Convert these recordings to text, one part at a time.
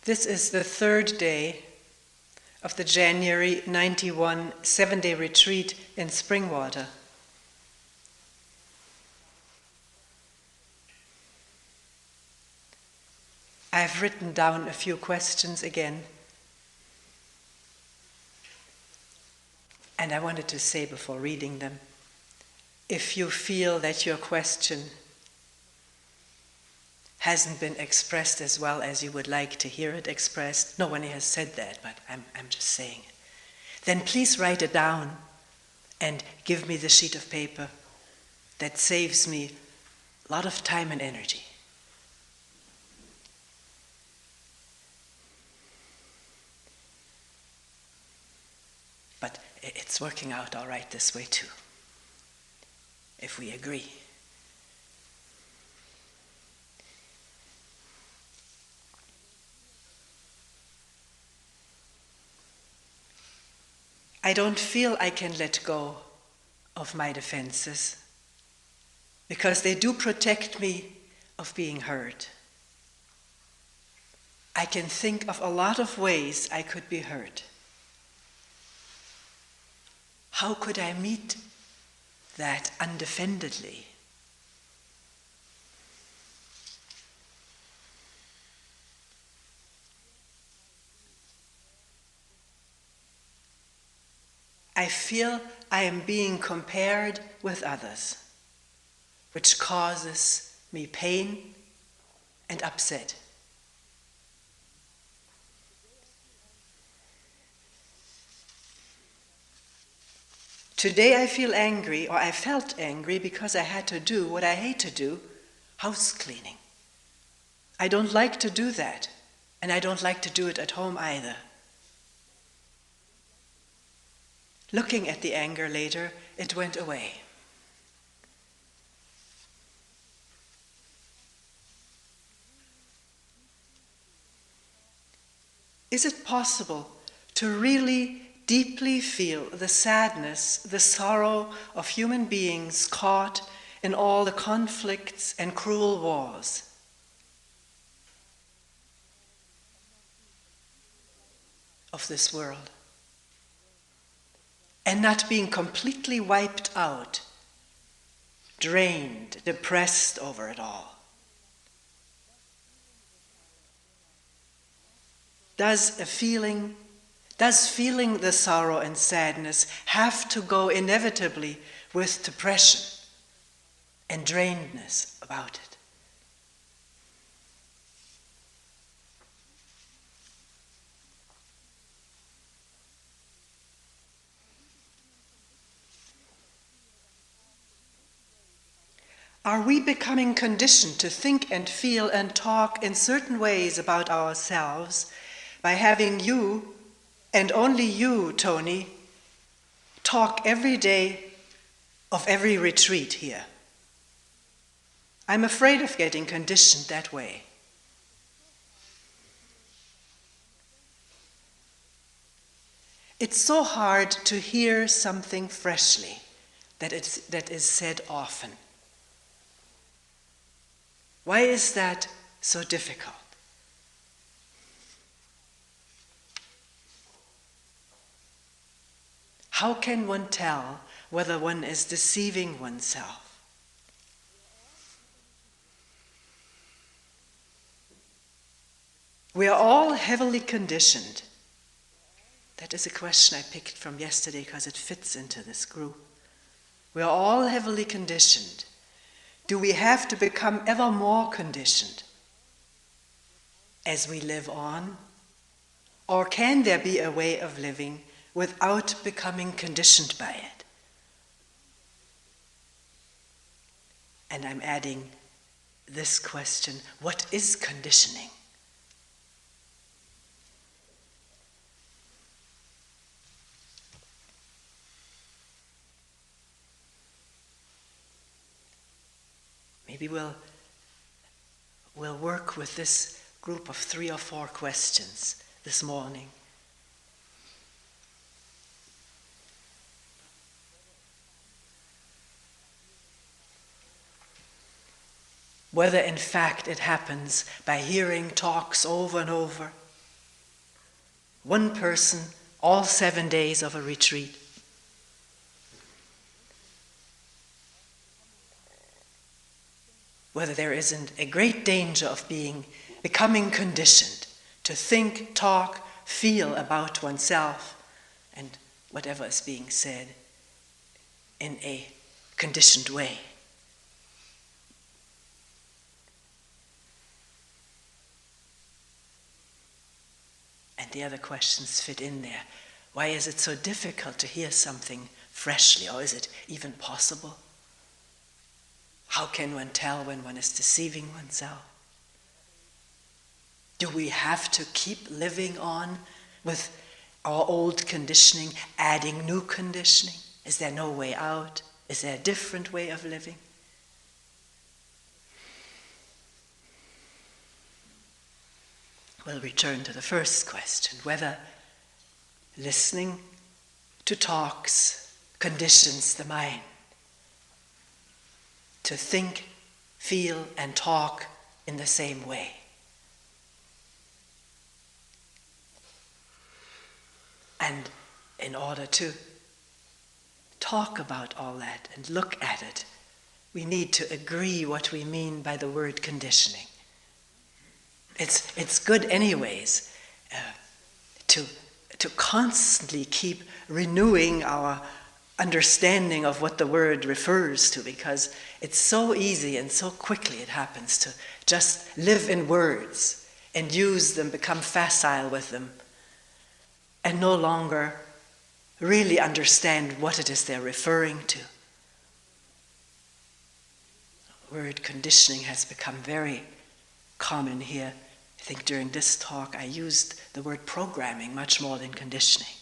This is the third day of the January 91 7-day retreat in Springwater. I've written down a few questions again. And I wanted to say before reading them, if you feel that your question hasn't been expressed as well as you would like to hear it expressed, no one has said that, but I'm just saying it, then please write it down and give me the sheet of paper. That saves me a lot of time and energy. But it's working out all right this way too, if we agree. I don't feel I can let go of my defenses because they do protect me of being hurt. I can think of a lot of ways I could be hurt. How could I meet that undefendedly? I feel I am being compared with others, which causes me pain and upset. Today I feel angry, or I felt angry because I had to do what I hate to do, house cleaning. I don't like to do that, and I don't like to do it at home either. Looking at the anger later, it went away. Is it possible to really deeply feel the sadness, the sorrow of human beings caught in all the conflicts and cruel wars? Of this world? And not being completely wiped out, drained, depressed over it all. Does feeling the sorrow and sadness have to go inevitably with depression and drainedness about it? Are we becoming conditioned to think and feel and talk in certain ways about ourselves by having you, and only you, Toni, talk every day of every retreat here? I'm afraid of getting conditioned that way. It's so hard to hear something freshly that is said often. Why is that so difficult? How can one tell whether one is deceiving oneself? We are all heavily conditioned. That is a question I picked from yesterday because it fits into this group. We are all heavily conditioned. Do we have to become ever more conditioned as we live on? Or can there be a way of living without becoming conditioned by it? And I'm adding this question: what is conditioning? Maybe we'll work with this group of 3 or 4 questions this morning. Whether in fact it happens by hearing talks over and over, one person, all 7 days of a retreat. Whether there isn't a great danger of becoming conditioned to think, talk, feel about oneself and whatever is being said in a conditioned way. And the other questions fit in there. Why is it so difficult to hear something freshly, or is it even possible? How can one tell when one is deceiving oneself? Do we have to keep living on with our old conditioning, adding new conditioning? Is there no way out? Is there a different way of living? We'll return to the first question, whether listening to talks conditions the mind to think, feel, and talk in the same way. And in order to talk about all that and look at it, we need to agree what we mean by the word conditioning. It's good anyways to constantly keep renewing our understanding of what the word refers to, because it's so easy and so quickly it happens to just live in words and use them, become facile with them, and no longer really understand what it is they're referring to. The word conditioning has become very common here. I think during this talk I used the word programming much more than conditioning.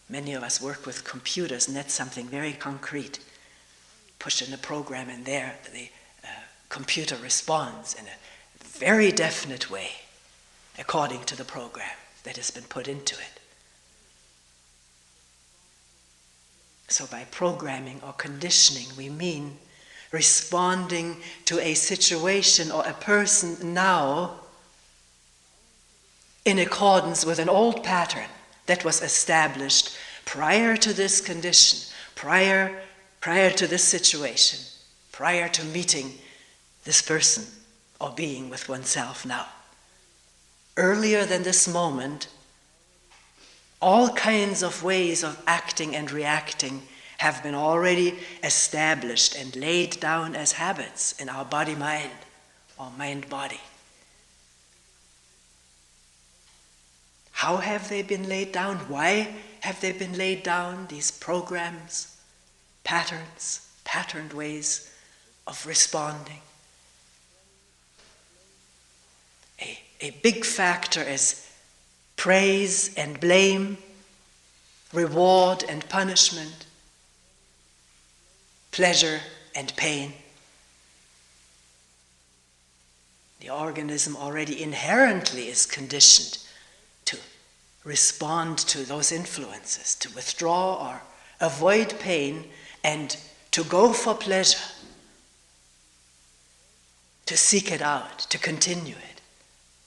Many of us work with computers, and that's something very concrete. Push in a program in there, the computer responds in a very definite way according to the program that has been put into it. So by programming or conditioning, we mean responding to a situation or a person now in accordance with an old pattern that was established prior to this condition, prior to this situation, prior to meeting this person or being with oneself now. Earlier than this moment, all kinds of ways of acting and reacting have been already established and laid down as habits in our body-mind or mind-body. How have they been laid down? Why have they been laid down, these programs, patterns, patterned ways of responding? A big factor is praise and blame, reward and punishment, pleasure and pain. The organism already inherently is conditioned to respond to those influences, to withdraw or avoid pain, and to go for pleasure, to seek it out, to continue it.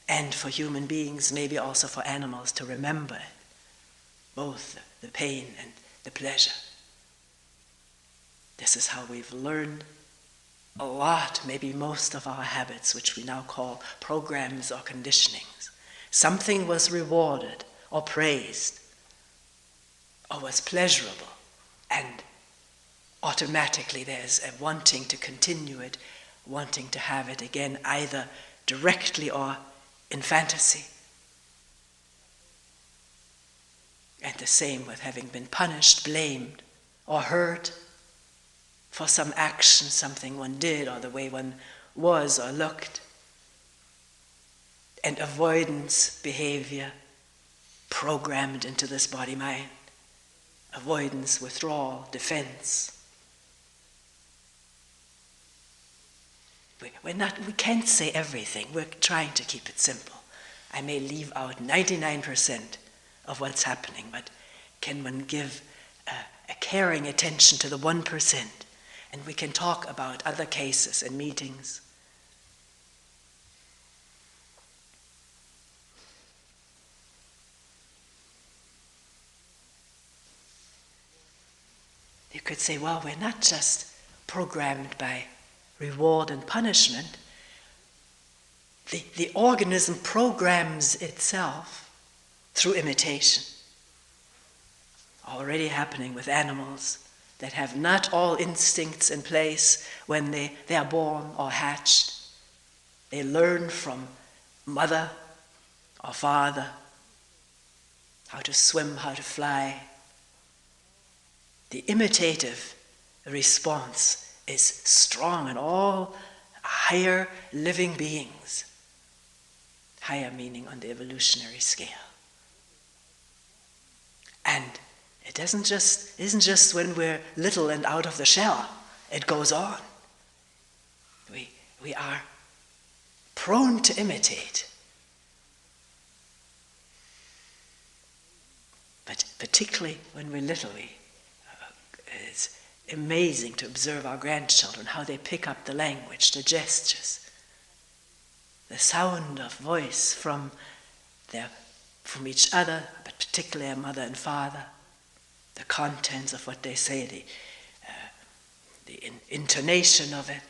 And for human beings, maybe also for animals, to remember it, both the pain and the pleasure. This is how we've learned a lot, maybe most of our habits, which we now call programs or conditionings. Something was rewarded or praised or was pleasurable, and automatically there's a wanting to continue it, wanting to have it again, either directly or in fantasy. And the same with having been punished, blamed, or hurt for some action, something one did, or the way one was or looked. And avoidance behavior programmed into this body-mind. Avoidance, withdrawal, defense. We can't say everything. We're trying to keep it simple. I may leave out 99% of what's happening, but can one give a caring attention to the 1%? And we can talk about other cases and meetings. could say, well, we're not just programmed by reward and punishment. The organism programs itself through imitation. Already happening with animals that have not all instincts in place when they are born or hatched. They learn from mother or father how to swim, how to fly. The imitative response is strong in all higher living beings. Higher meaning on the evolutionary scale. And it isn't just when we're little and out of the shell. It goes on. We are prone to imitate. But particularly when we're little, it's amazing to observe our grandchildren, how they pick up the language, the gestures, the sound of voice from each other, but particularly their mother and father, the contents of what they say, the intonation of it.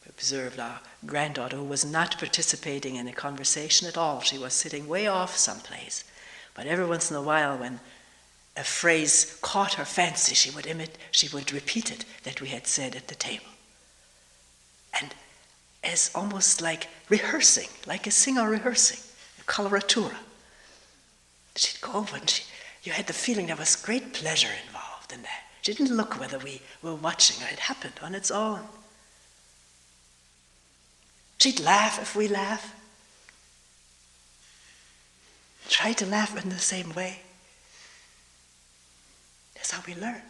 We observed our granddaughter who was not participating in a conversation at all. She was sitting way off someplace. But every once in a while, when a phrase caught her fancy, she would repeat it that we had said at the table. And as almost like rehearsing, like a singer rehearsing, a coloratura. She'd go over and you had the feeling there was great pleasure involved in that. She didn't look whether we were watching her. It happened on its own. She'd laugh if we laugh. Try to laugh in the same way. That's how we learn.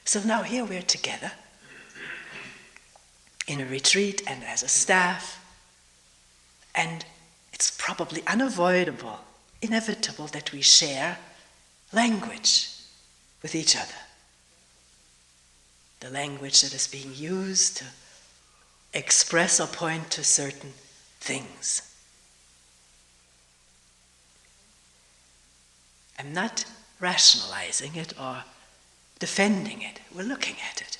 So now here we're together in a retreat and as a staff, and it's probably unavoidable, inevitable that we share language with each other. The language that is being used to express or point to certain things. I'm not rationalizing it or defending it. We're looking at it.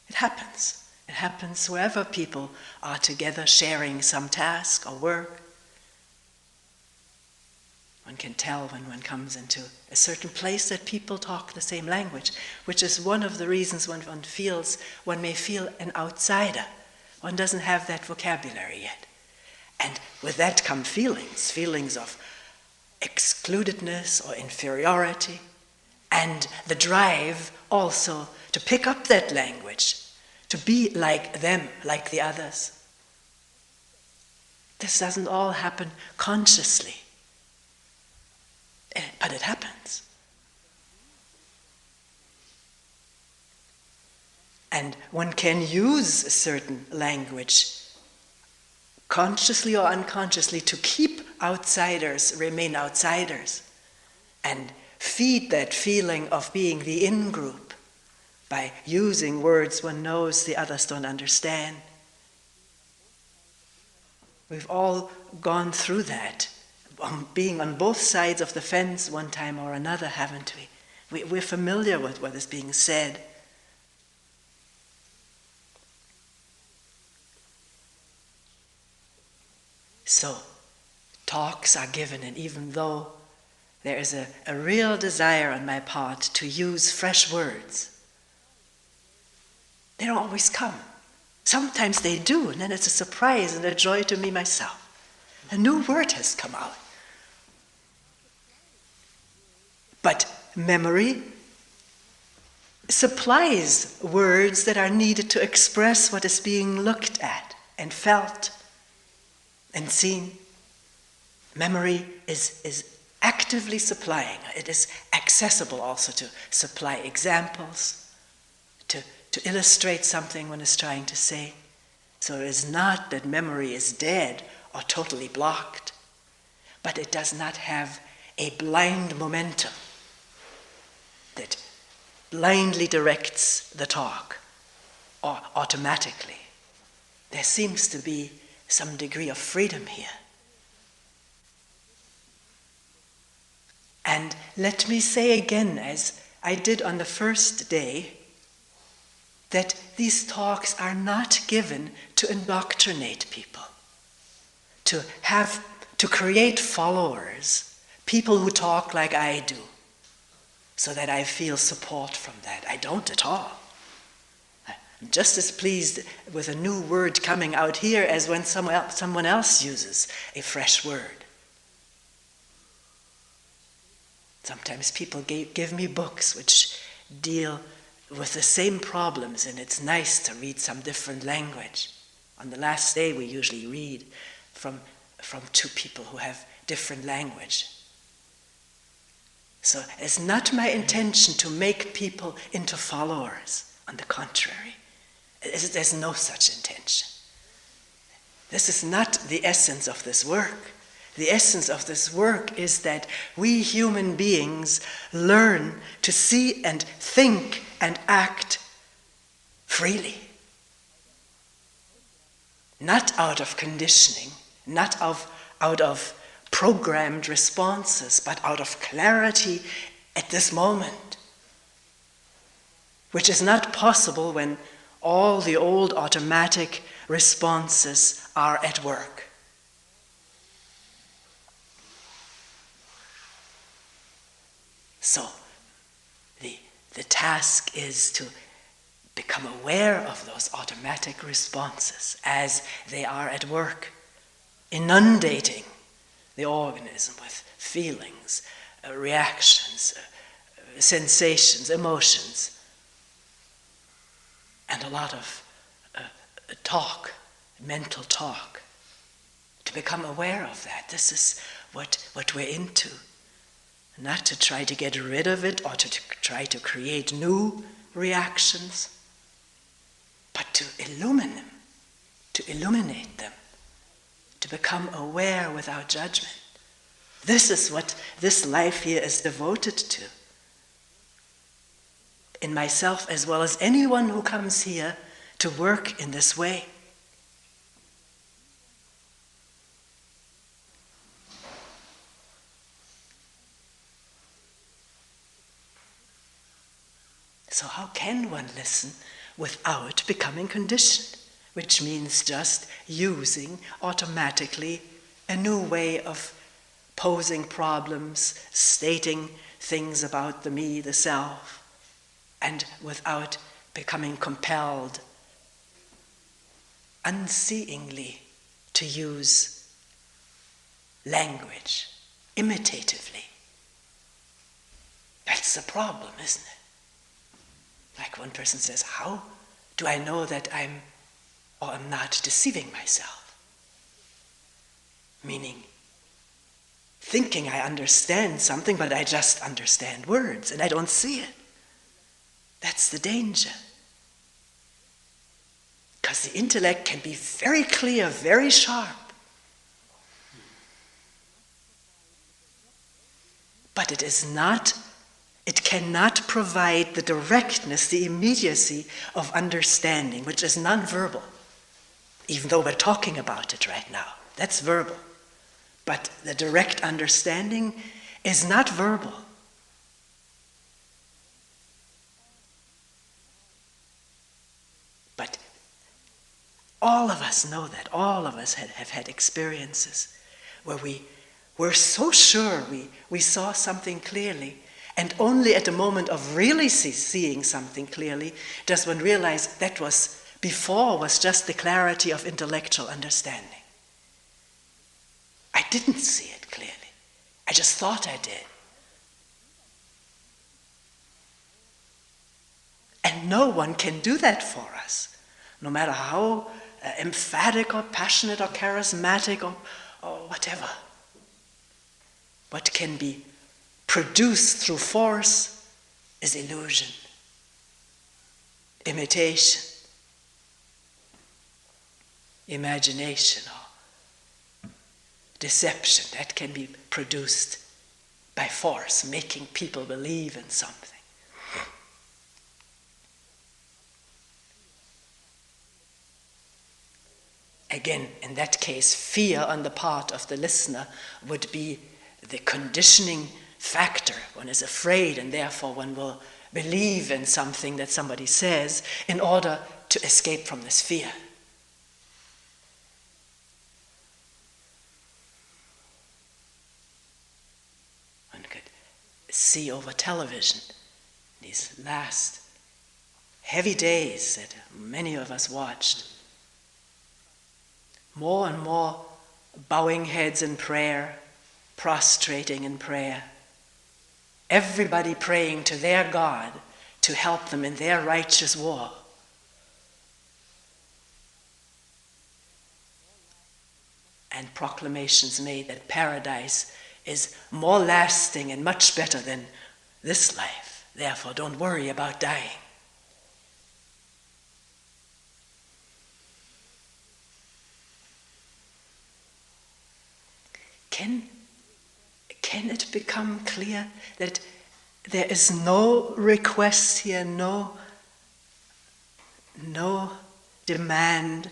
It happens. It happens wherever people are together sharing some task or work. One can tell when one comes into a certain place that people talk the same language, which is one of the reasons one may feel an outsider. One doesn't have that vocabulary yet. And with that come feelings of excludedness or inferiority, and the drive also to pick up that language, to be like them, like the others. This doesn't all happen consciously, but it happens. And one can use a certain language consciously or unconsciously to keep outsiders remain outsiders and feed that feeling of being the in-group by using words one knows the others don't understand. We've all gone through that, being on both sides of the fence one time or another, haven't we? We're familiar with what is being said. So, talks are given, and even though there is a real desire on my part to use fresh words, they don't always come. Sometimes they do, and then it's a surprise and a joy to me myself. A new word has come out. But memory supplies words that are needed to express what is being looked at and felt and seen. Memory is actively supplying. It is accessible also to supply examples, to illustrate something one is trying to say. So it is not that memory is dead or totally blocked, but it does not have a blind momentum that blindly directs the talk or automatically. There seems to be some degree of freedom here. And let me say again, as I did on the first day, that these talks are not given to indoctrinate people, to create followers, people who talk like I do, so that I feel support from that. I don't at all. I'm just as pleased with a new word coming out here as when someone else uses a fresh word. Sometimes people give me books which deal with the same problems, and it's nice to read some different language. On the last day, we usually read from two people who have different language. So it's not my intention to make people into followers. On the contrary, there's no such intention. This is not the essence of this work. The essence of this work is that we human beings learn to see and think and act freely. Not out of conditioning, not out of programmed responses, but out of clarity at this moment, which is not possible when all the old automatic responses are at work. So the task is to become aware of those automatic responses as they are at work, inundating the organism with feelings, reactions, sensations, emotions, and a lot of talk, mental talk. To become aware of that, this is what we're into. Not to try to get rid of it or to try to create new reactions, but to illumine them, to illuminate them, to become aware without judgment. This is what this life here is devoted to. In myself as well as anyone who comes here to work in this way. So how can one listen without becoming conditioned? Which means just using automatically a new way of posing problems, stating things about the me, the self, and without becoming compelled unseeingly to use language imitatively. That's the problem, isn't it? Like one person says, how do I know that I'm or am not deceiving myself? Meaning, thinking I understand something, but I just understand words and I don't see it. That's the danger. Because the intellect can be very clear, very sharp. But it cannot provide the directness, the immediacy of understanding, which is non-verbal, even though we're talking about it right now. That's verbal. But the direct understanding is not verbal. But all of us know that. All of us have had experiences where we were so sure we saw something clearly, and only at the moment of really seeing something clearly does one realize that before was just the clarity of intellectual understanding. I didn't see it clearly. I just thought I did. And no one can do that for us, no matter how emphatic or passionate or charismatic or whatever. What can be produced through force is illusion, imitation, imagination, or deception. That can be produced by force, making people believe in something. Again, in that case, fear on the part of the listener would be the conditioning factor. One is afraid, and therefore one will believe in something that somebody says in order to escape from this fear. One could see over television these last heavy days that many of us watched. More and more bowing heads in prayer, prostrating in prayer. Everybody praying to their God to help them in their righteous war. And proclamations made that paradise is more lasting and much better than this life. Therefore, don't worry about dying. Can it become clear that there is no request here, no demand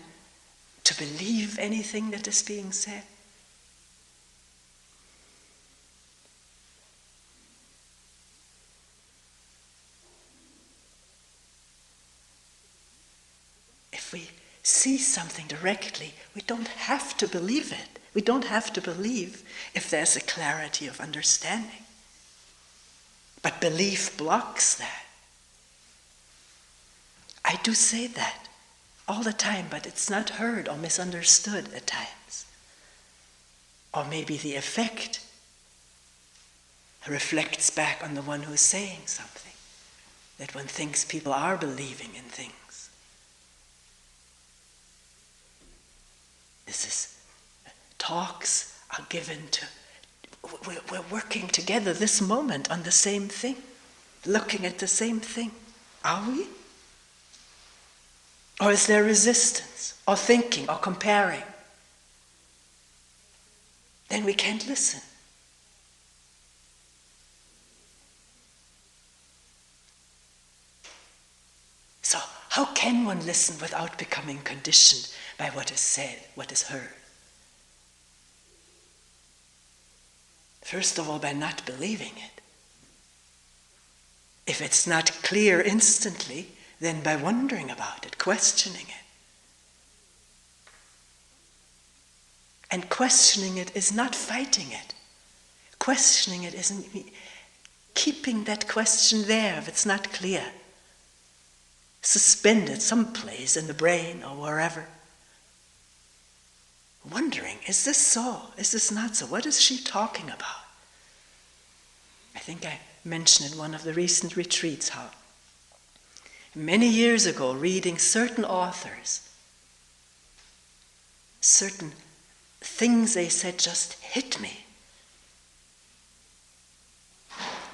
to believe anything that is being said? If we see something directly, we don't have to believe it. We don't have to believe if there's a clarity of understanding. But belief blocks that. I do say that all the time, but it's not heard or misunderstood at times. Or maybe the effect reflects back on the one who's saying something, that one thinks people are believing in things. This is talks are given to, we're working together this moment on the same thing, looking at the same thing. Are we? Or is there resistance, or thinking, or comparing? Then we can't listen. So how can one listen without becoming conditioned by what is said, what is heard? First of all, by not believing it. If it's not clear instantly, then by wondering about it, questioning it. And questioning it is not fighting it. Questioning it isn't keeping that question there if it's not clear. Suspended someplace in the brain or wherever. Wondering, is this so? Is this not so? What is she talking about? I think I mentioned in one of the recent retreats how many years ago, reading certain authors, certain things they said just hit me.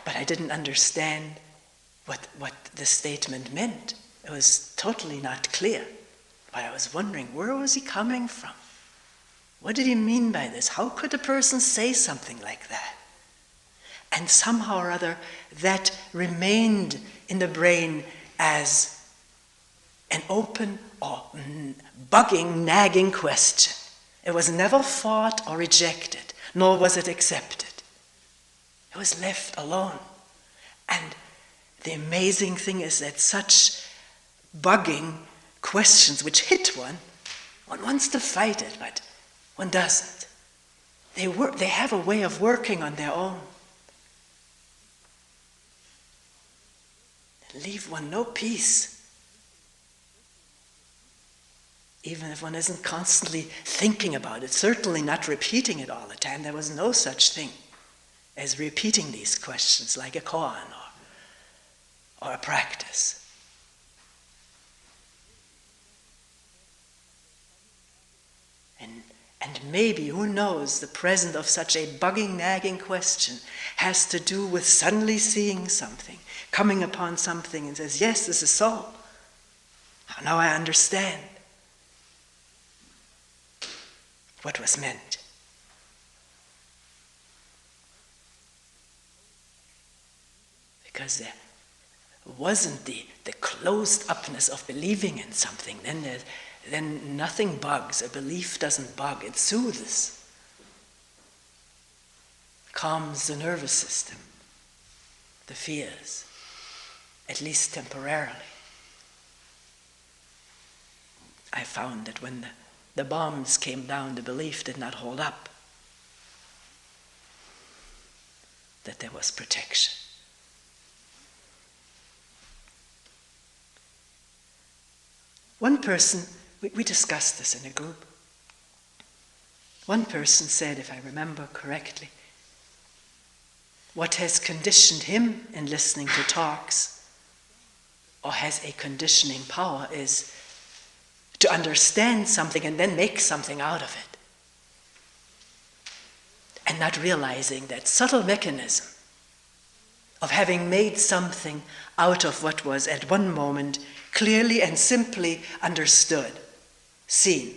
But I didn't understand what the statement meant. It was totally not clear. But I was wondering, where was he coming from? What did he mean by this? How could a person say something like that? And somehow or other, that remained in the brain as an open or bugging, nagging question. It was never fought or rejected, nor was it accepted. It was left alone. And the amazing thing is that such bugging questions which hit one wants to fight it, but one doesn't. They have a way of working on their own. They leave one no peace. Even if one isn't constantly thinking about it, certainly not repeating it all the time. There was no such thing as repeating these questions like a koan or a practice. And maybe, who knows, the presence of such a bugging, nagging question has to do with suddenly seeing something, coming upon something and says, yes, this is so. Now I understand what was meant. Because there wasn't the closed upness of believing in something, then nothing bugs. A belief doesn't bug, it soothes. calms the nervous system, the fears, at least temporarily. I found that when the bombs came down, the belief did not hold up, that there was protection. One person, we discussed this in a group. One person said, if I remember correctly, what has conditioned him in listening to talks, or has a conditioning power, is to understand something and then make something out of it. And not realizing that subtle mechanism of having made something out of what was at one moment clearly and simply understood, seen.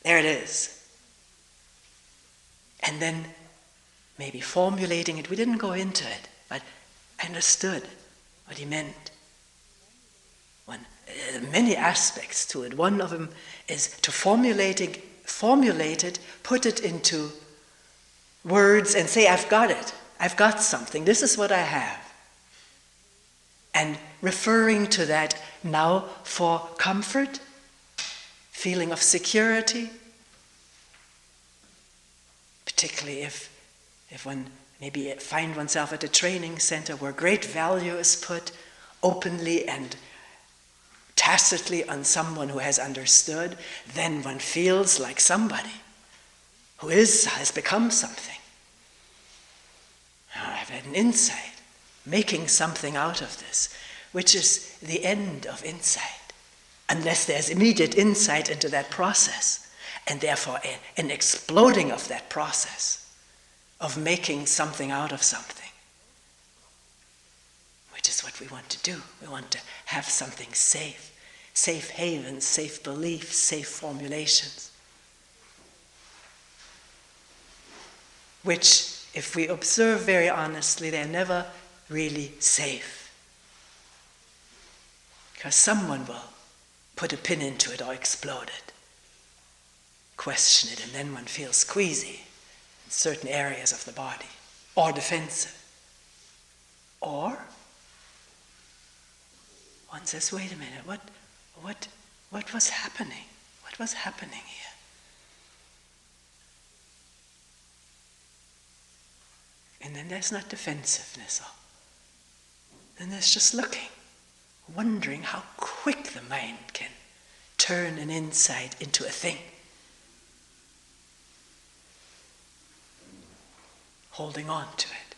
There it is. And then maybe formulating it. We didn't go into it, but I understood what he meant. Many aspects to it. One of them is to formulate it, put it into words and say, I've got it. I've got something. This is what I have. And referring to that now for comfort, feeling of security, particularly if one maybe find oneself at a training center where great value is put openly and tacitly on someone who has understood, then one feels like somebody who has become something. I've had an insight, making something out of this, which is the end of insight, unless there's immediate insight into that process, and therefore an exploding of that process of making something out of something, which is what we want to do. We want to have something safe havens, safe beliefs, safe formulations, which, if we observe very honestly, they're never really safe. Because someone will put a pin into it or explode it, question it, and then one feels queasy in certain areas of the body, or defensive. Or one says, wait a minute, what was happening? What was happening here? And then there's not defensiveness. Then there's just looking, wondering how quick the mind can turn an insight into a thing. Holding on to it.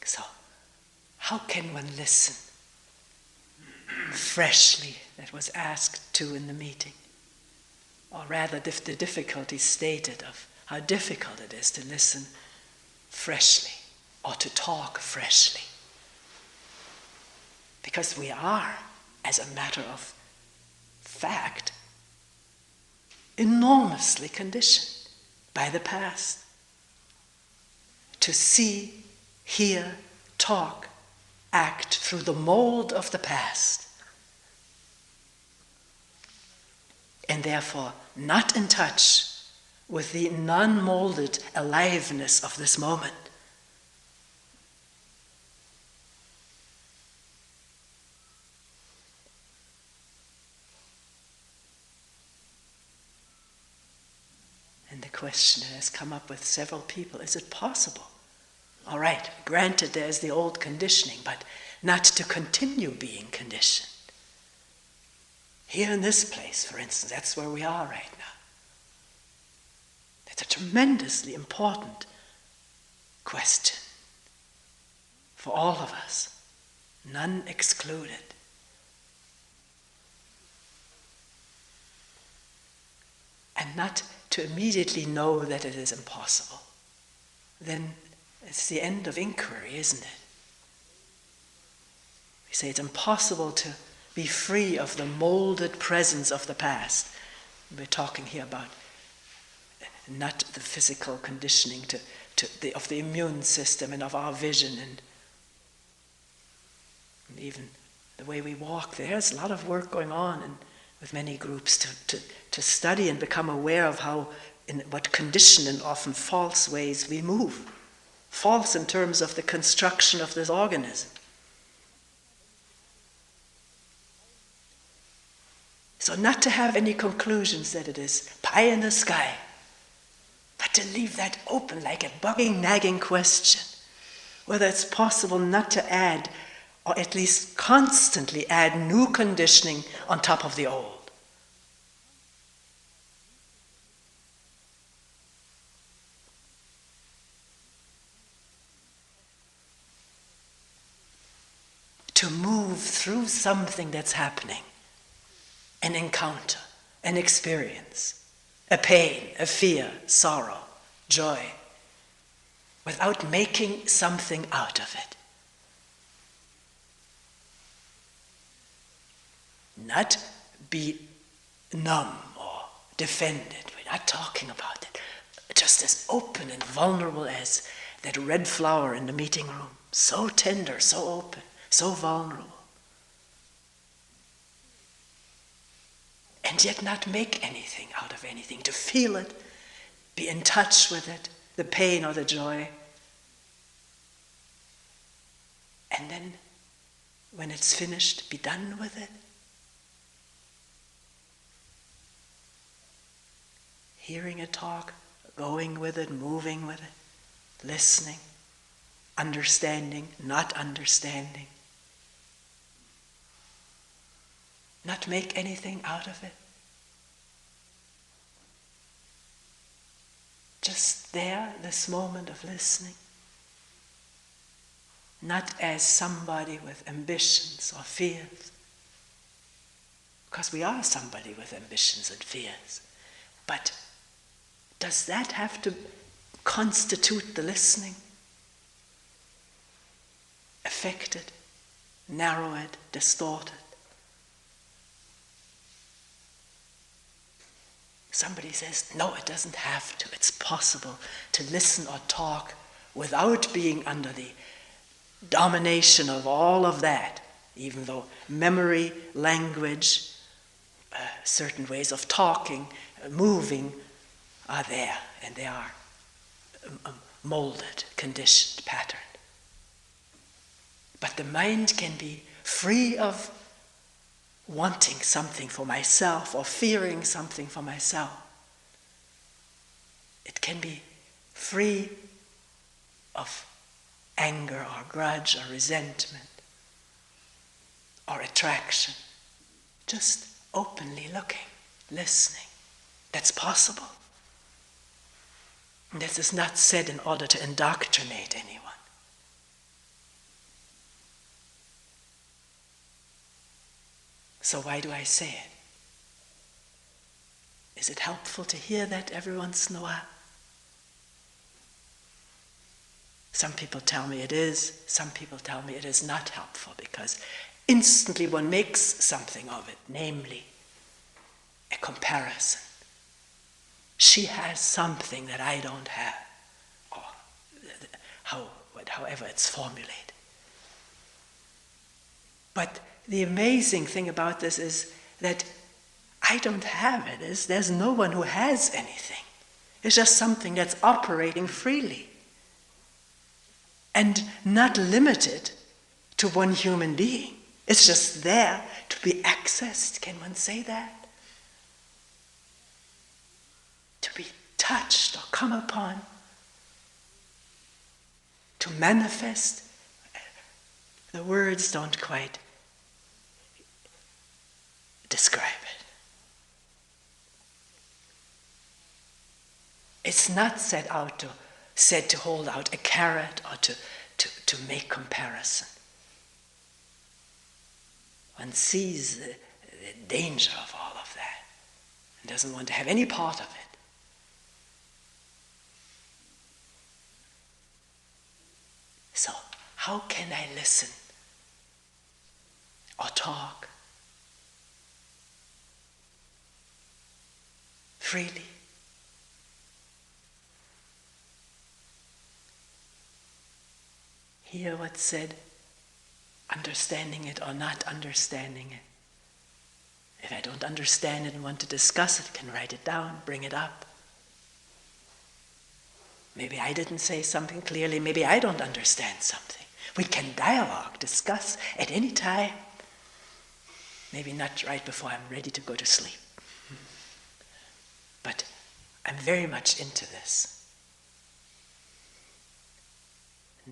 So, how can one listen freshly? That was asked too in the meeting. Or rather, the difficulty stated of how difficult it is to listen freshly or to talk freshly. Because we are, as a matter of fact, enormously conditioned by the past to see, hear, talk, act through the mold of the past. And therefore not in touch with the non-molded aliveness of this moment. And the question that has come up with several people, is it possible? All right, granted there's the old conditioning, but not to continue being conditioned. Here in this place, for instance, that's where we are right now. That's a tremendously important question for all of us, none excluded. And not to immediately know that it is impossible. Then it's the end of inquiry, isn't it? We say it's impossible to be free of the molded presence of the past. We're talking here about not the physical conditioning of the immune system and of our vision and even the way we walk. There's a lot of work going on and with many groups to study and become aware of how, in what conditioned and often false ways we move. False in terms of the construction of this organism. So not to have any conclusions that it is pie in the sky, but to leave that open like a bugging, nagging question, whether it's possible not to add, or at least constantly add new conditioning on top of the old. To move through something that's happening, an encounter, an experience, a pain, a fear, sorrow, joy, without making something out of it. Not be numb or defended. We're not talking about it. Just as open and vulnerable as that red flower in the meeting room. So tender, so open, so vulnerable. And yet not make anything out of anything. To feel it, be in touch with it, the pain or the joy. And then, when it's finished, be done with it. Hearing a talk, going with it, moving with it, listening, understanding, not understanding. Not make anything out of it. Just there, this moment of listening. Not as somebody with ambitions or fears. Because we are somebody with ambitions and fears. But does that have to constitute the listening? Affect it, narrow it, distort it? Somebody says, no, it doesn't have to. It's possible to listen or talk without being under the domination of all of that, even though memory, language, certain ways of talking, moving are there, and they are molded, conditioned, patterned. But the mind can be free of wanting something for myself or fearing something for myself. It can be free of anger or grudge or resentment or attraction. Just openly looking, listening. That's possible. And this is not said in order to indoctrinate anyone. So why do I say it? Is it helpful to hear that every once in a while? Some people tell me it is, some people tell me it is not helpful, because instantly one makes something of it, namely a comparison. She has something that I don't have, or however it's formulated. But the amazing thing about this is that I don't have it. There's no one who has anything. It's just something that's operating freely and not limited to one human being. It's just there to be accessed. Can one say that? To be touched or come upon. To manifest. The words don't quite describe it. It's not said to hold out a carrot or to make comparison. One sees the danger of all of that and doesn't want to have any part of it. So, how can I listen or talk freely? Hear what's said, understanding it or not understanding it. If I don't understand it and want to discuss it, can write it down, bring it up. Maybe I didn't say something clearly, maybe I don't understand something. We can dialogue, discuss at any time. Maybe not right before I'm ready to go to sleep. But I'm very much into this.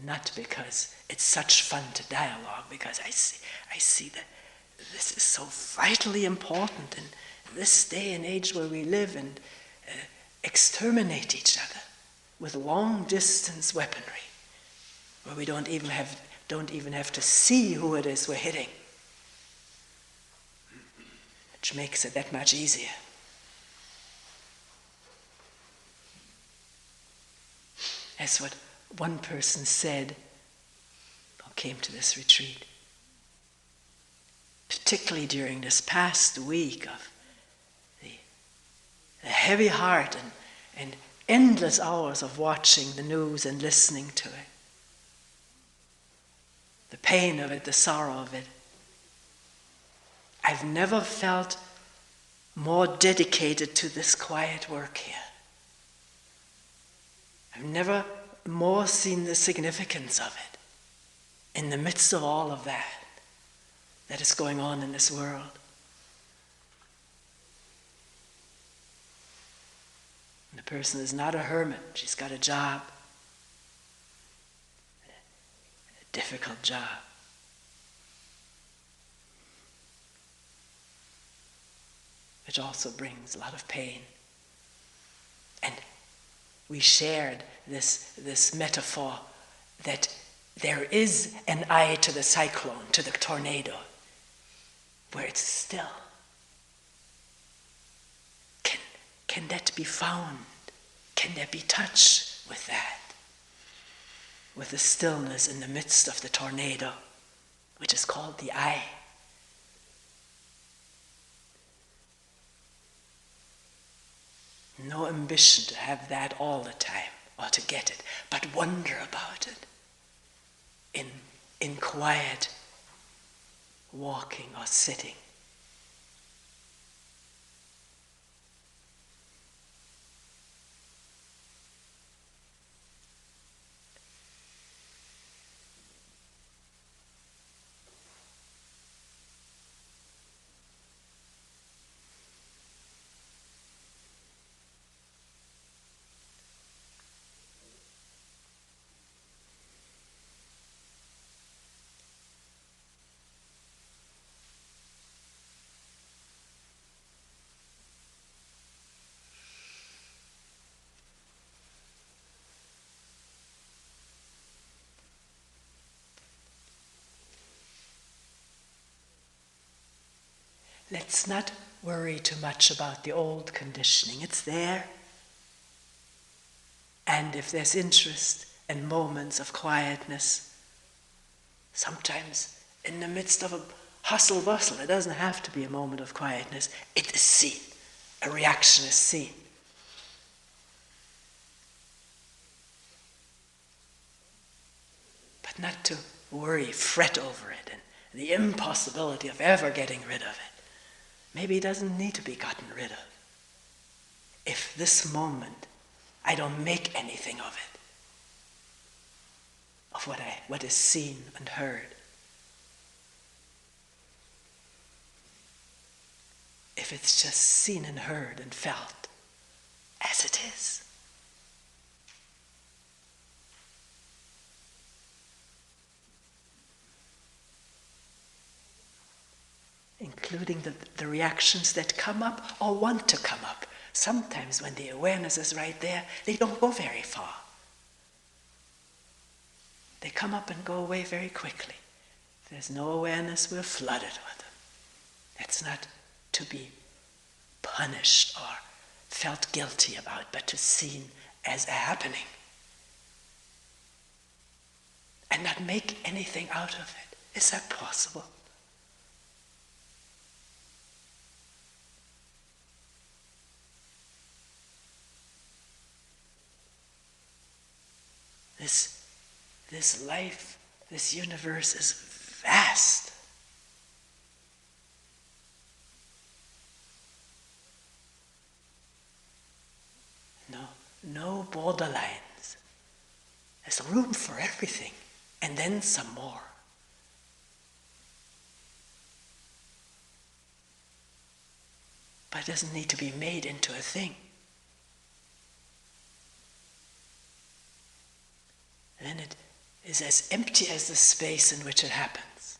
Not because it's such fun to dialogue, because I see that this is so vitally important in this day and age where we live and exterminate each other with long-distance weaponry, where we don't even have to see who it is we're hitting, which makes it that much easier. That's what one person said who came to this retreat, particularly during this past week of the heavy heart and endless hours of watching the news and listening to it. The pain of it, the sorrow of it. I've never felt more dedicated to this quiet work here. I've never more seen the significance of it in the midst of all of that is going on in this world. And the person is not a hermit. She's got a job, a difficult job. Which also brings a lot of pain. And we shared this metaphor that there is an eye to the cyclone, to the tornado, where it's still. Can that be found? Can there be touch with that? With the stillness in the midst of the tornado, which is called the eye. No ambition to have that all the time or to get it, but wonder about it in quiet walking or sitting. Let's not worry too much about the old conditioning. It's there. And if there's interest and moments of quietness, sometimes in the midst of a hustle bustle, it doesn't have to be a moment of quietness. It is seen. A reaction is seen. But not to worry, fret over it, and the impossibility of ever getting rid of it. Maybe it doesn't need to be gotten rid of. If this moment, I don't make anything of it, of what is seen and heard. If it's just seen and heard and felt as it is. Including the reactions that come up or want to come up. Sometimes when the awareness is right there, they don't go very far. They come up and go away very quickly. If there's no awareness, we're flooded with them. That's not to be punished or felt guilty about, but to seen as a happening. And not make anything out of it. Is that possible? This life, this universe is vast. no borderlines. There's room for everything, and then some more. But it doesn't need to be made into a thing. And then it is as empty as the space in which it happens.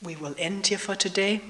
We will end here for today.